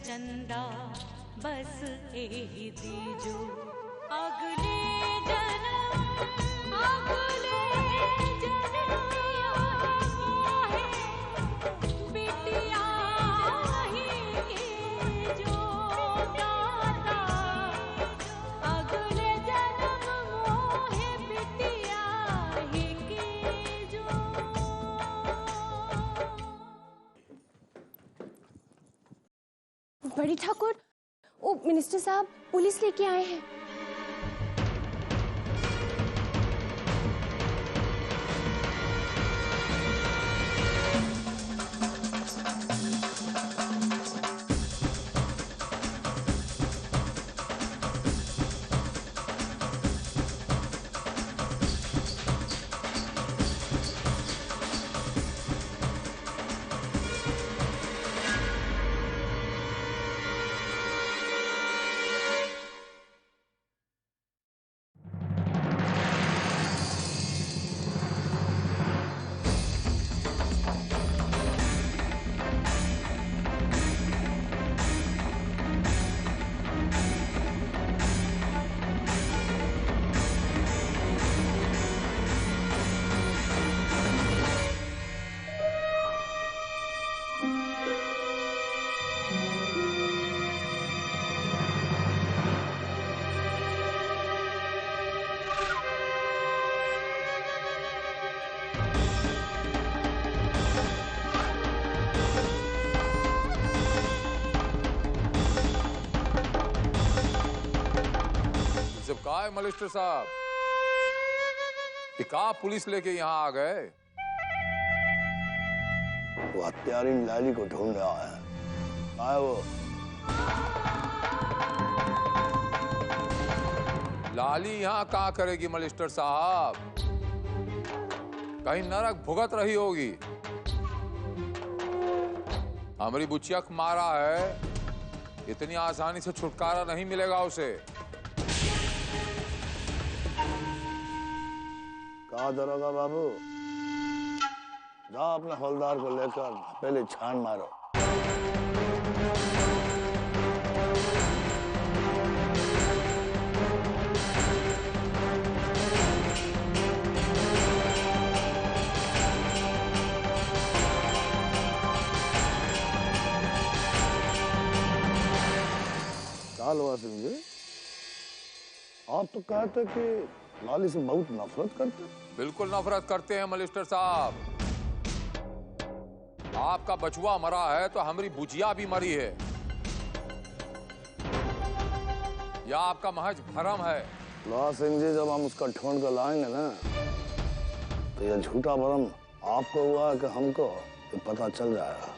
चंदा बस एही दीजो अगले जन्म मोहे बिटिया ही के जो दाता अगले जन्म मोहे बिटिया ही के जो। बड़ी ठाकुर, ओ मिनिस्टर साहब पुलिस लेके आए हैं। मलिस्टर साहब, कहा पुलिस लेके यहाँ आ गए? वो हत्यारी लाली को ढूंढ रहा है। कहाँ है वो? लाली यहाँ कहाँ करेगी मलिस्टर साहब? कहीं नरक भुगत रही होगी। हमारी बुचिया को मारा है, इतनी आसानी से छुटकारा नहीं मिलेगा उसे। कहा दरोगा बाबू, जाओ अपने हवलदार को लेकर पहले छान मारो। हुआ सिंह जी, आप तो कहते कि लाली से बहुत नफरत करते। बिल्कुल नफरत करते हैं मलिस्टर साहब। आपका बचुआ मरा है तो हमारी बुचिया भी मरी है। यह आपका महज भरम है। ला सिंह जी, जब हम उसका ढूंढ कर लाएंगे ना, तो यह झूठा भरम आपको हुआ कि हमको ये पता चल जाएगा।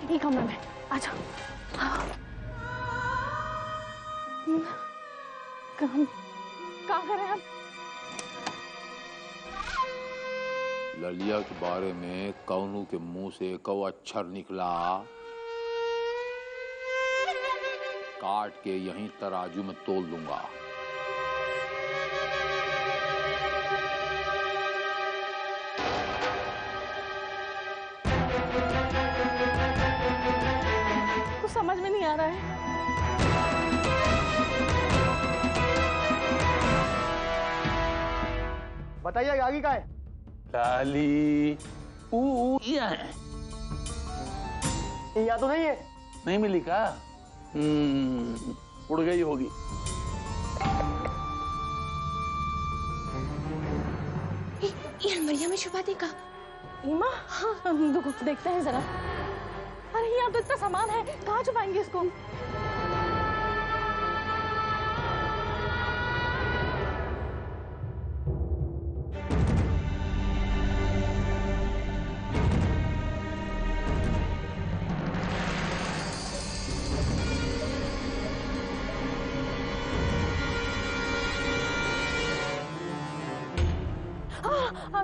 ये कमरा में आजा। कहाँ कर रहे हैं आप? ललिया के बारे में कौनू के मुंह से कौ अक्षर निकला, काट के यहीं तराजू में तोल दूंगा। समझ में नहीं आ रहा है। बताइए आगे का है? लाली यहाँ है। यहाँ तो नहीं है। नहीं मिली का? उड़ गई होगी। ये अलमारिया में छुपा देगा। ईमा, हाँ देखते हैं जरा। अरे यहाँ तो इतना सामान है, कहाँ छुपाएंगे इसको?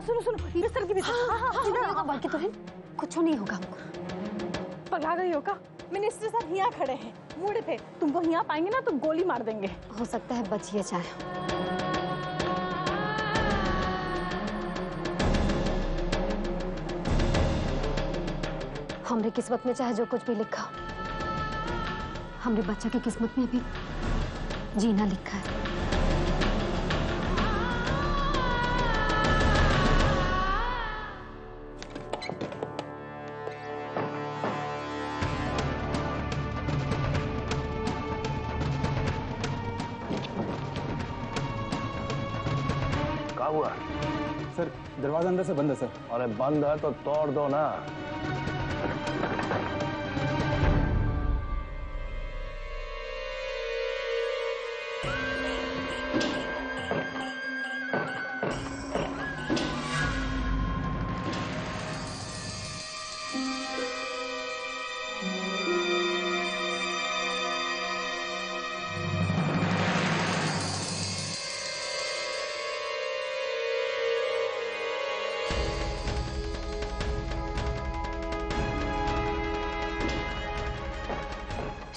सुनो सुनो, बिस्तर की बिस्तर। हाँ, बाकी तो है, कुछ नहीं होगा हमको। पगला गई हो का? मिनिस्टर साहब यहाँ खड़े हैं, मुड़े पे। तुमको यहाँ पाएंगे ना तो गोली मार देंगे। हो सकता है बचिए चाहे। हमरे किस्मत में चाहे जो कुछ भी लिखा हो, हमरे बच्चा की किस्मत में भी जीना लिखा है। क्या हुआ? सर दरवाजा अंदर से बंद है सर। अरे बंद है तो तोड़ दो ना।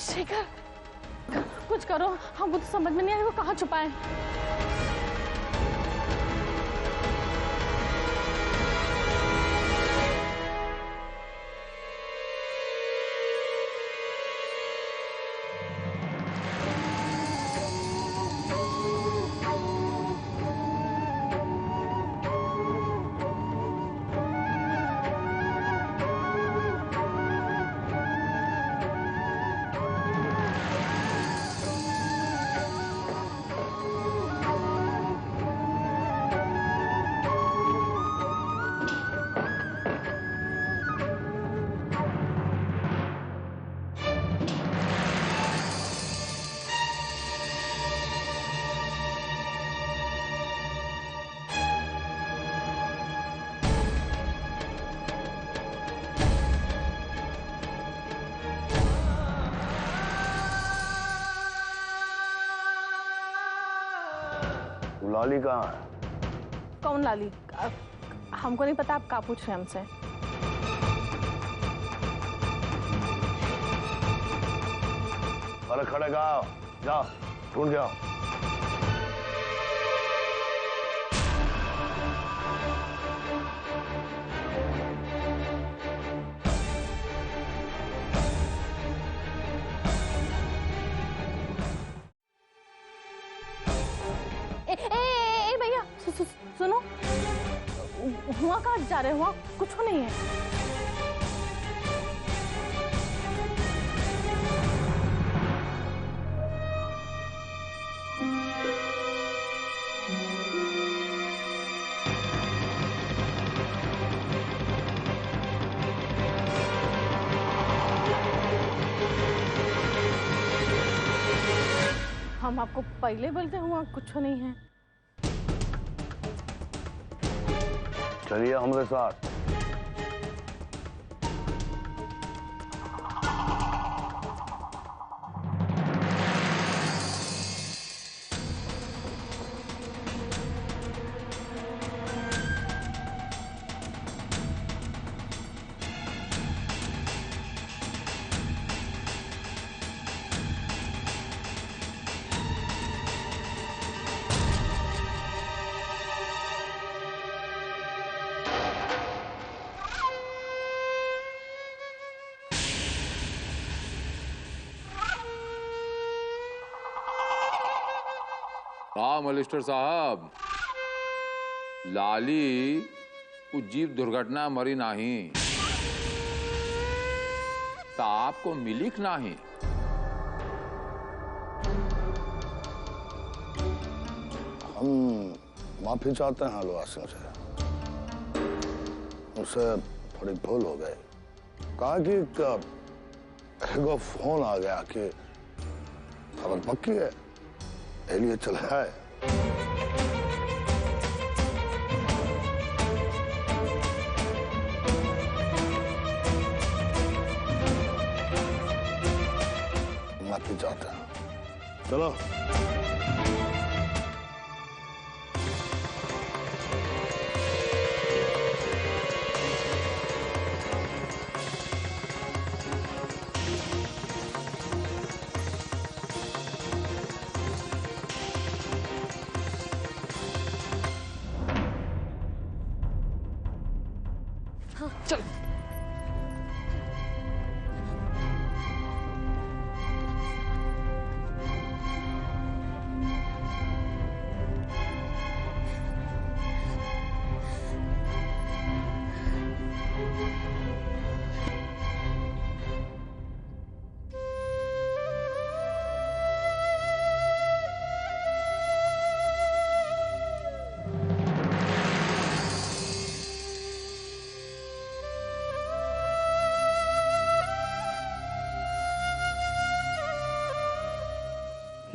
शेखर, कुछ करो, हमको तो समझ में नहीं आया वो कहाँ छुपा है। लाली कहाँ है? कौन लाली? हमको नहीं पता, आप क्या पूछ रहे हैं हमसे? अरे खड़े कहाँ हो? जाओ ढूंढ के आओ। ए भैया, सुनो, हुआ कहाँ जा रहे? हुआ कुछ नहीं है। हम आपको पहले बोलते हुआ कुछ नहीं है। चलिए हमारे साथ। हाँ मलिस्टर साहब, लाली वो जीव दुर्घटना मरी नहीं, तो आपको मिलिक नहीं। हम माफी चाहते हैं हलवा सिंह से, उनसे थोड़ी भूल हो गई। कहा कि एगो फोन आ गया कि खबर पक्की है, लिए चला है। माफी चाहते हैं, चलो।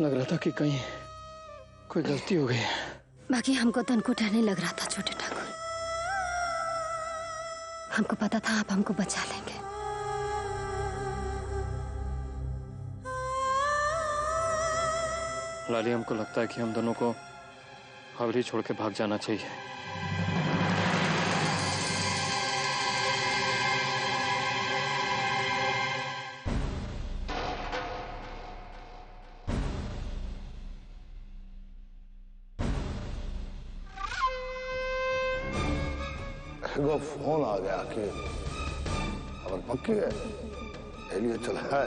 लग रहा था कि कहीं कोई गलती हो गई है। बाकी हमको तनको डर नहीं लग रहा था छोटे ठाकुर। हमको पता था आप हमको बचा लेंगे। लाली, हमको लगता है कि हम दोनों को हवेली छोड़ के भाग जाना चाहिए। एगो फोन आ गया कि खबर पक्की है, एलिया चला है।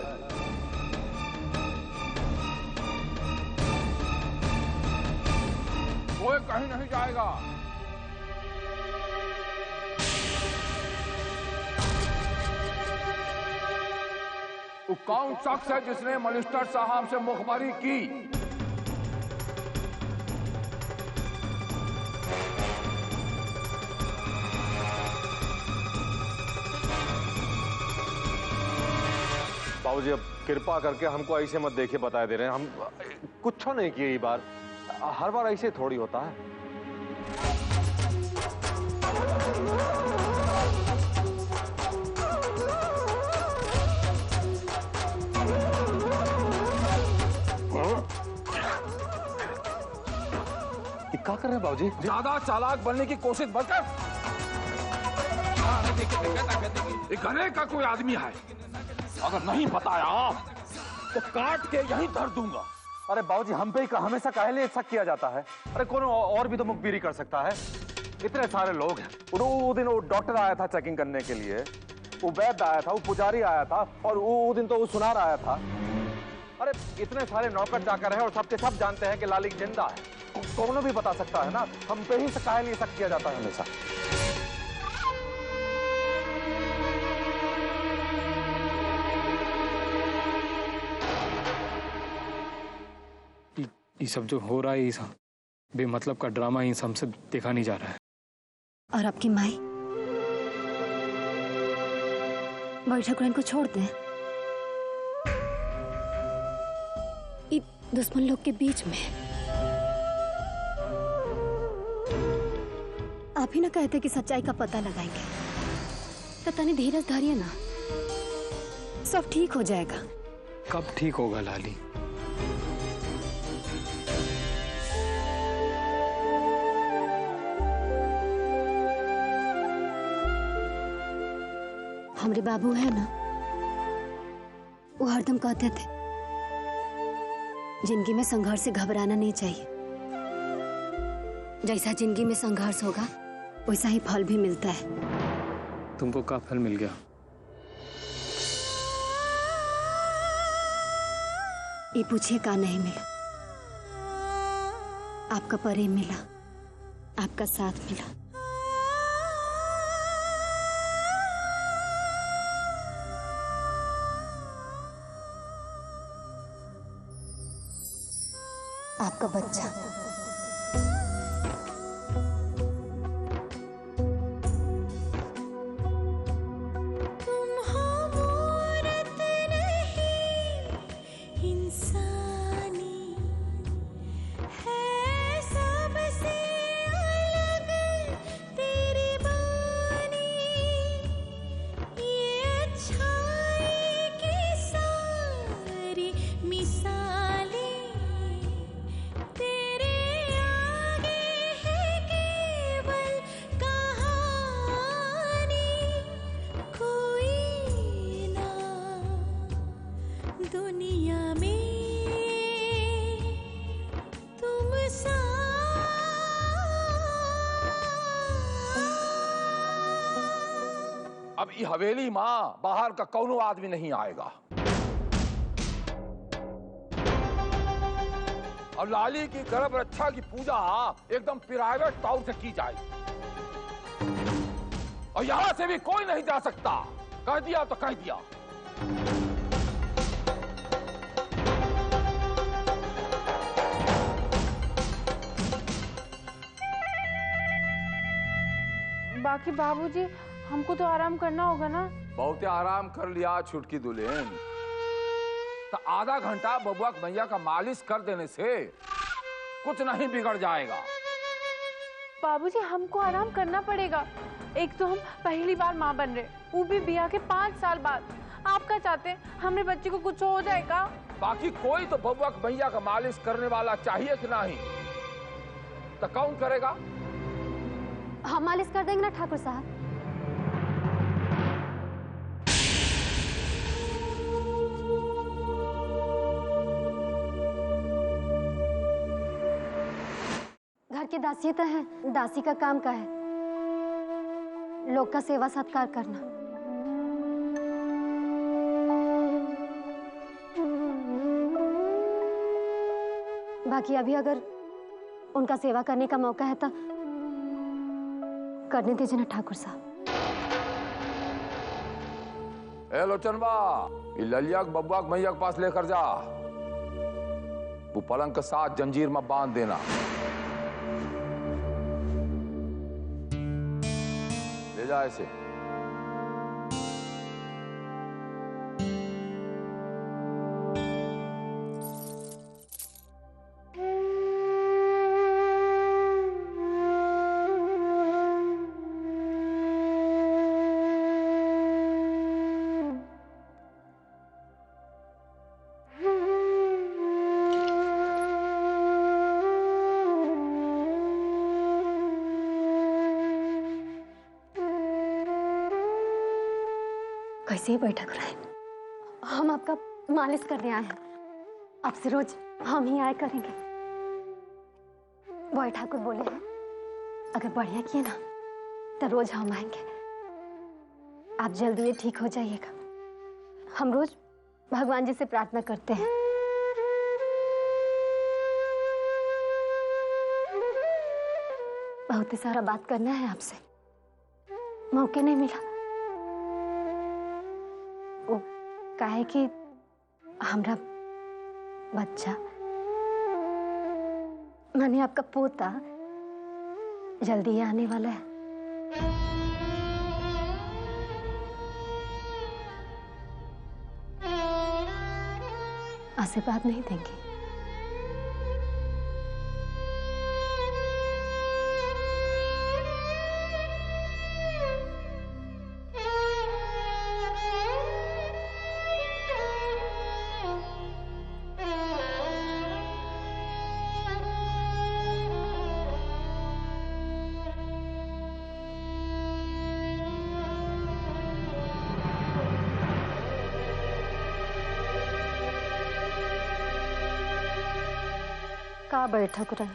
कोई कहीं नहीं जाएगा। वो कौन शख्स है जिसने मजिस्ट्रेट साहब से मुखबरी की? बाबूजी, अब कृपा करके हमको ऐसे मत देखिए, बताए दे रहे हैं हम कुछ नहीं किए। ये बार हर बार ऐसे थोड़ी होता है। क्या कर रहे हैं बाबूजी? ज्यादा चालाक बनने की कोशिश मत कर। ये घने का कोई आदमी है, अगर नहीं बताया तो काट के यहीं धर दूंगा। अरे बाबूजी, हम पे हमेशा काहे लिए शक किया जाता है? अरे कौन और भी तो मुखबिरी कर सकता है। इतने सारे लोग हैं। वो दिन वो डॉक्टर आया था चेकिंग करने के लिए, वो वैद्य आया था, वो पुजारी आया था, और वो दिन तो वो सुनार आया था। अरे इतने सारे नौकर चाकर हैं और सबके सब जानते हैं कि लाली जिंदा है। कौन भी बता सकता है ना। हम पे ही काहे लिए शक किया जाता है हमेशा। ये सब जो हो रहा है, ये सब बेमतलब का ड्रामा ही हमसे देखा नहीं जा रहा है। और आपकी माई बड़ी ठाकुरान को छोड़ दें ये दुश्मन लोग के बीच में। आप ही ना कहते कि सच्चाई का पता लगाएंगे, तो तनी धीरज धारिए ना, सब ठीक हो जाएगा। कब ठीक होगा लाली? हमारे बाबू है ना, वो हरदम कहते थे जिंदगी में संघर्ष से घबराना नहीं चाहिए। जैसा जिंदगी में संघर्ष होगा वैसा ही फल भी मिलता है। तुमको क्या फल मिल गया? ये पूछिए का नहीं मिला। आपका प्रेम मिला, आपका साथ मिला। आपका बच्चा। तुम हो मूरत नहीं इंसानी, है सबसे अलग तेरी बानी। ये अच्छाई की सारी मिसालें तेरे आगे है केवल कहानी। कोई ना दुनिया में तुम सा। अब ये हवेली माँ बाहर का कौनो आदमी नहीं आएगा। और लाली की गर्भ रक्षा की पूजा एकदम प्राइवेट तौर से की जाएगी, और यहां से भी कोई नहीं जा सकता। कह दिया तो कह दिया। बाकी बाबूजी, हमको तो आराम करना होगा ना। बहुत आराम कर लिया छुटकी दुल्हन। तो आधा घंटा बबुआ भैया का मालिश कर देने से कुछ नहीं बिगड़ जाएगा। बाबूजी हमको आराम करना पड़ेगा। एक तो हम पहली बार माँ बन रहे, वो भी बिया के 5 साल बाद। आप क्या चाहते हैं, हमारे बच्चे को कुछ हो जाएगा? बाकी कोई तो बबुआ भैया का मालिश करने वाला चाहिए कि नहीं? तो कौन करेगा? हम मालिश कर देंगे ना ठाकुर साहब। घर की दासी तो है, दासी का काम का है लोग का सेवा सत्कार करना। बाकी अभी अगर उनका सेवा करने का मौका है तो करने दीजिए ना ठाकुर साहब। ए लोचनबा, ये ललिया बबुआ भैया के पास लेकर जा। वो पलंग के साथ जंजीर में बांध देना। ले जा ऐसे। कैसे ही बैठक रहे, हम आपका मालिश करने आए हैं। अब से रोज हम ही आए करेंगे। बॉय ठाकुर बोले हैं अगर बढ़िया किए ना तो रोज हम आएंगे। आप जल्दी ये ठीक हो जाइएगा। हम रोज भगवान जी से प्रार्थना करते हैं। बहुत ही सारा बात करना है आपसे, मौके नहीं मिला। वो काहे कि हमरा बच्चा माने आपका पोता जल्दी आने वाला है। आशीर्वाद नहीं देंगे? का बैठक रहे,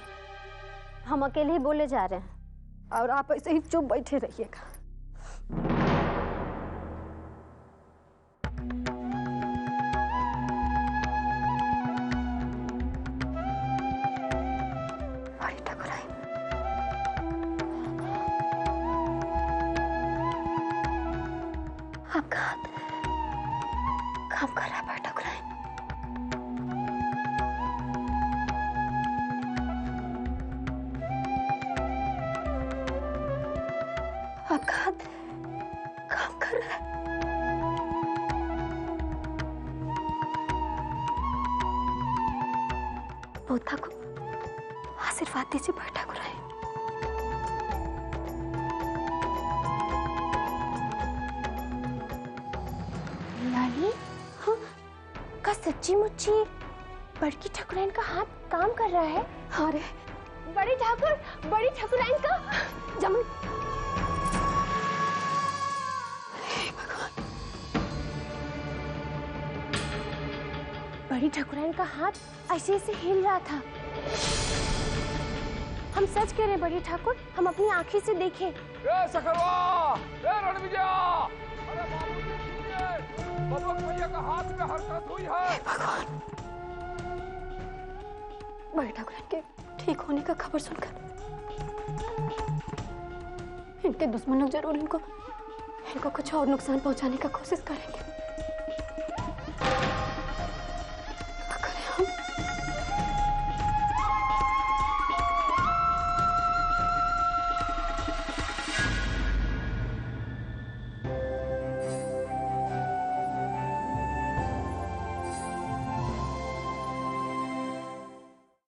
हम अकेले ही बोले जा रहे हैं और आप ऐसे ही चुप बैठे रहिएगा। बैठक रहे, आपका हाथ काम कर रहा है। बैठक रहे, आपका हाथ काम कर रहा है। पोता को आशीर्वाद दीजिए। बैठा को रहे, लाली, हाँ, का सच्ची मुच्ची बड़की ठाकुराइन का हाथ काम कर रहा है? अरे बड़ी ठाकुराइन का जमुन बड़ी ठाकुराइन का हाथ ऐसे ऐसे हिल रहा था। हम सच कह रहे हैं बड़ी ठाकुर, हम अपनी आंखें से देखें। ए सकरवा, ए रणविजया, अरे बबुआ भैया का हाथ में हरकत हुई है। भगवान, बड़ी ठाकुराइन के ठीक होने का खबर सुनकर इनके दुश्मन लोग जरूर इनको कुछ और नुकसान पहुंचाने का कोशिश करेंगे।